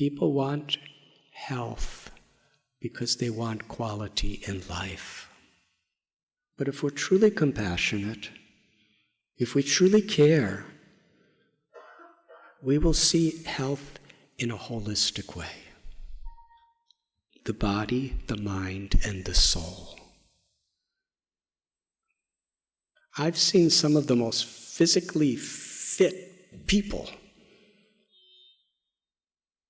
People want health because they want quality in life. But if we're truly compassionate, if we truly care, we will see health in a holistic way. The body, the mind, and the soul. I've seen some of the most physically fit people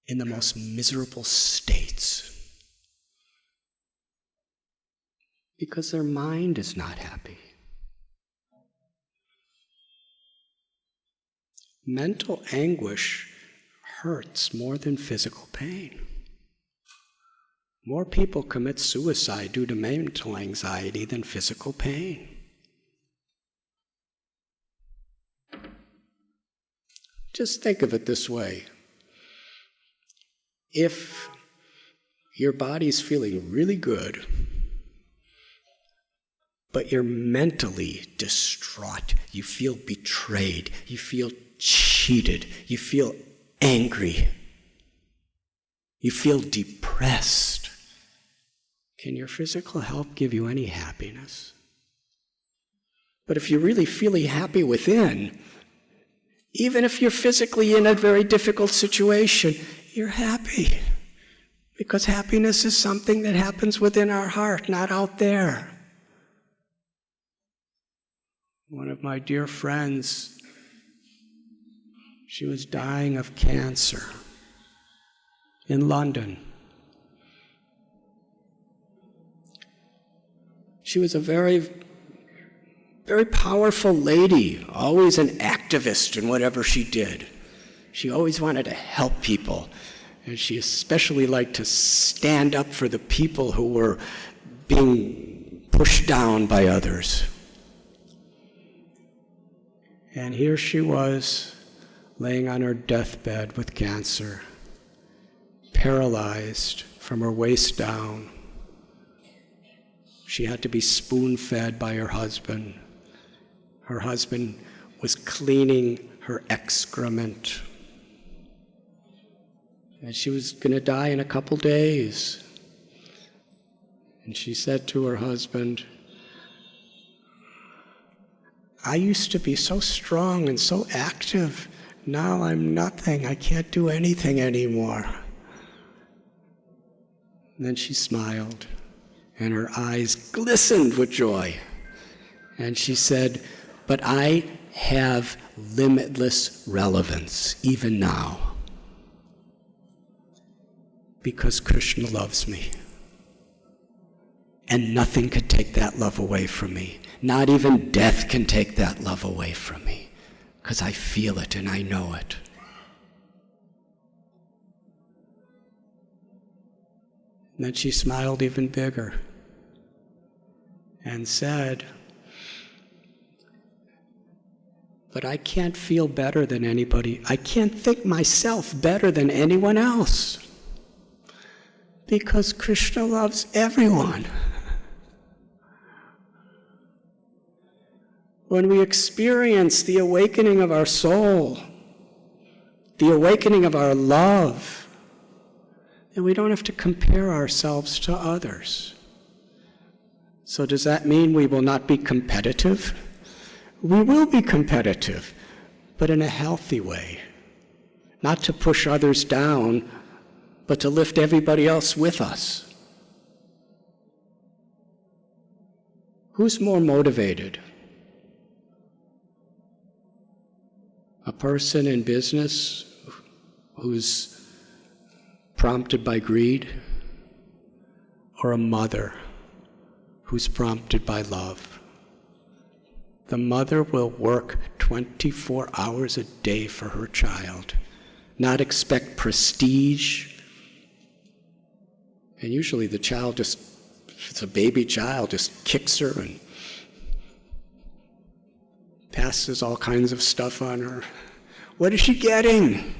in the most miserable states because their mind is not happy. Mental anguish hurts more than physical pain. More people commit suicide due to mental anxiety than physical pain. Just think of it this way. If your body's feeling really good, but you're mentally distraught, you feel betrayed, you feel cheated, you feel angry, you feel depressed, can your physical health give you any happiness? But if you're really feeling happy within, even if you're physically in a very difficult situation, you're happy. Because happiness is something that happens within our heart, not out there. One of my dear friends, she was dying of cancer in London. She was a very powerful lady, always an activist in whatever she did. She always wanted to help people, and she especially liked to stand up for the people who were being pushed down by others. And here she was, laying on her deathbed with cancer, paralyzed from her waist down. She had to be spoon-fed by her husband. Her husband was cleaning her excrement. And she was going to die in a couple days. And she said to her husband, I used to be so strong and so active. Now I'm nothing. I can't do anything anymore. And then she smiled, and her eyes glistened with joy. And she said, but I have limitless relevance, even now, because Krishna loves me. And nothing could take that love away from me. Not even death can take that love away from me, because I feel it and I know it. And then she smiled even bigger and said, but I can't feel better than anybody. I can't think myself better than anyone else, because Krishna loves everyone. When we experience the awakening of our soul, the awakening of our love, then we don't have to compare ourselves to others. So does that mean we will not be competitive? We will be competitive, but in a healthy way. Not to push others down, but to lift everybody else with us. Who's more motivated? A person in business who's prompted by greed, or a mother who's prompted by love? The mother will work 24 hours a day for her child, not expect prestige. And usually the child just, if it's a baby child, just kicks her and passes all kinds of stuff on her. What is she getting?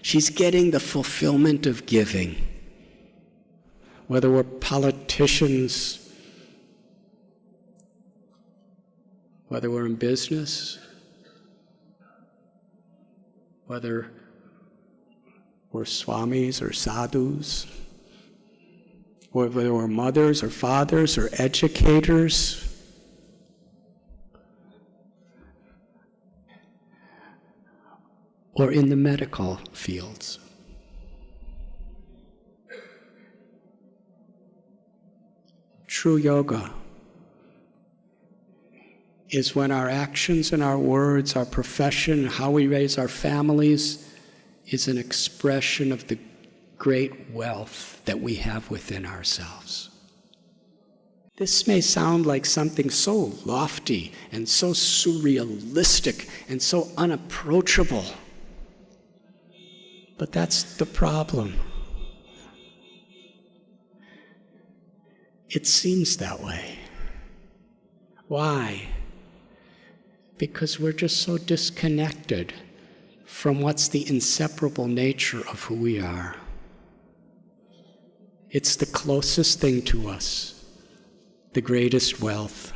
She's getting the fulfillment of giving. Whether we're politicians, whether we're in business, whether were swamis or sadhus, or whether they were mothers or fathers or educators, or in the medical fields. True yoga is when our actions and our words, our profession, how we raise our families is an expression of the great wealth that we have within ourselves. This may sound like something so lofty and so surrealistic and so unapproachable, but that's the problem. It seems that way. Why? Because we're just so disconnected from what's the inseparable nature of who we are. It's the closest thing to us, the greatest wealth.